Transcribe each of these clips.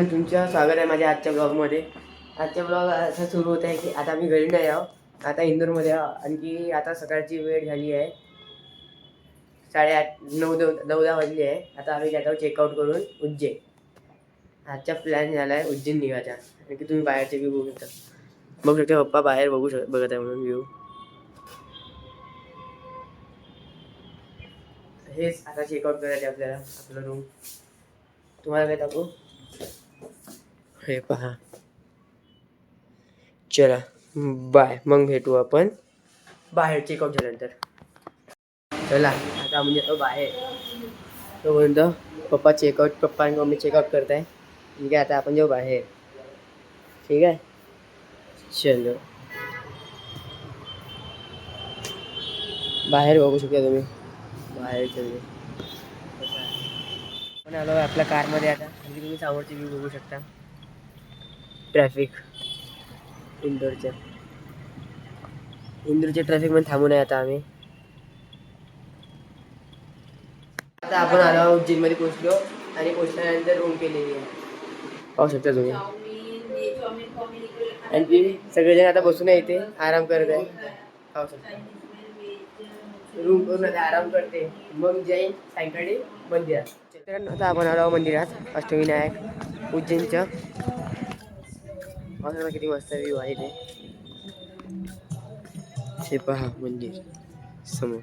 तुमचं स्वागत आहे माझ्या आजच्या ब्लॉगमध्ये. आजच्या ब्लॉग असा सुरू होत आहे की आता आम्ही घरी नाही आहो, आता इंदोरमध्ये आहो. आणखी आता सकाळची वेळ झाली आहे, 8:30 9:10 वाजली आहे. आता आम्ही जात आहोत चेकआउट करून उज्जैन. आजचा प्लॅन झाला आहे उज्जैन निघायचा. आणखी तुम्ही बाहेरचे व्ह्यू बघू शकता पप्पा बाहेर बघत आहे म्हणून व्ह्यू. हेच आता चेकआउट करायचे आपल्याला आपलं रूम. तुम्हाला काय दाखवू? हे पहा. चला बाय, मग भेटू आपण बाहेर चेकआउट झाल्यानंतर. चला आता म्हणजे तो बाहेर तोपर्यंत पप्पा आणि मम्मी चेकआउट करत आहे. ठीक आहे, आता आपण जाऊ बाहेर. ठीक आहे, चलो बाहेर बघू शकता तुम्ही. बाहेर चलो आपण आलो आपल्या कारमध्ये आता. म्हणजे तुम्ही समोरची व्ह्यू बघू शकता. ट्रॅफिक इंदोरच्या ट्रॅफिकमध्ये थांबून आहे आता आम्ही. आता आपण आलो उज्जैनमध्ये पोहोचलो आणि पोहोचल्यानंतर रूम केलेली आहे, पाहू शकता तुम्ही. आणखी सगळेजण आता बसून आहे इथे आराम करत आहे, पाहू शकता. रूम करून आता आराम करते, मग जाईन सायंकाळी मंदिरात. तर आता आपण आलो मंदिरात अष्टविनायक उज्जैनच्या. पाहू किती मस्त व्ह्यू आहे ते पहा मंदिर समोर.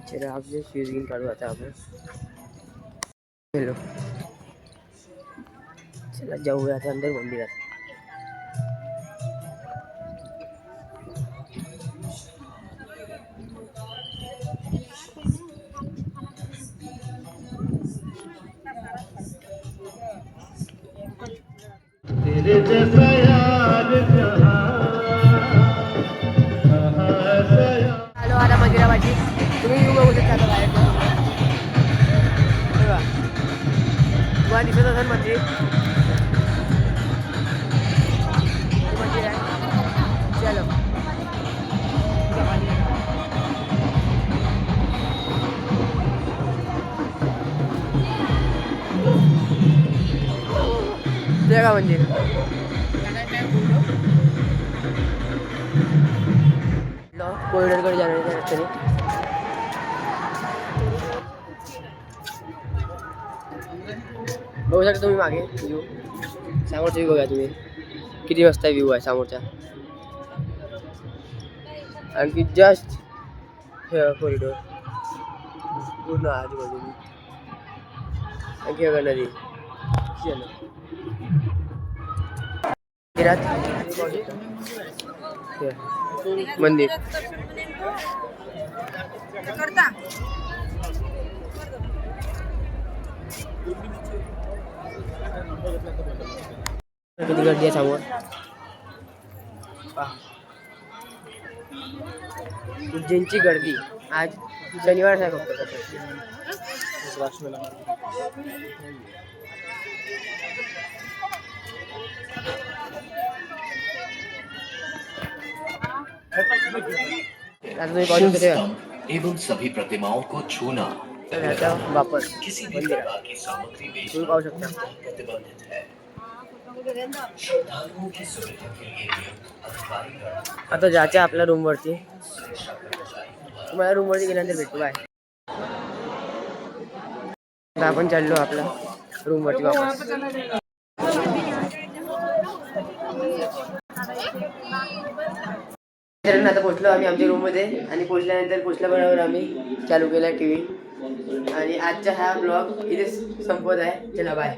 चला आपले शूज घेऊन काढू आता आपण. हॅलो, चला जाऊया आता अंदर मंदिरात. आलो आता मंदिरापाशी. तुम्ही येऊ बघू शकता आता बाहेर. तुम्हाला दिसत असेल मंदिर. मंदिर आहे. चलो का मंदिर कॉरिडॉरकडे जाण्याच्या रस्त्याने. बघू शकता तुम्ही मागे व्ह्यू. समोरचा व्ह्यू बघा तुम्ही, किती मस्त व्ह्यू आहे समोरचा. आणखी जस्ट कॉरिडॉर पूर्ण आजूबाजूने. आणखी बघा नदी. मंदिर किती गर्दी आहे समोर. उज्जैनची गर्दी आज शनिवार आहे फक्त. एवं सभी प्रतिमाओं को छूना वापस किसी भी प्रकार की सामग्री तुम्ही पाहू शकता. प्रतिबंधित है. श्रद्धालुओं की सुविधा के लिए अधिकारी आता जायचं आपल्या रूमवरती. तुम्हाला रूमवरती गेल्यानंतर भेटू. बाय. आता आपण चाललो आपल्या रूमवरती वापस. आता पोहोचलो आम्ही आमच्या रूममध्ये. आणि पोहोचल्याबरोबर आम्ही चालू केला TV. आणि आजचा हा ब्लॉग इथे संपत आहे. चला बाय.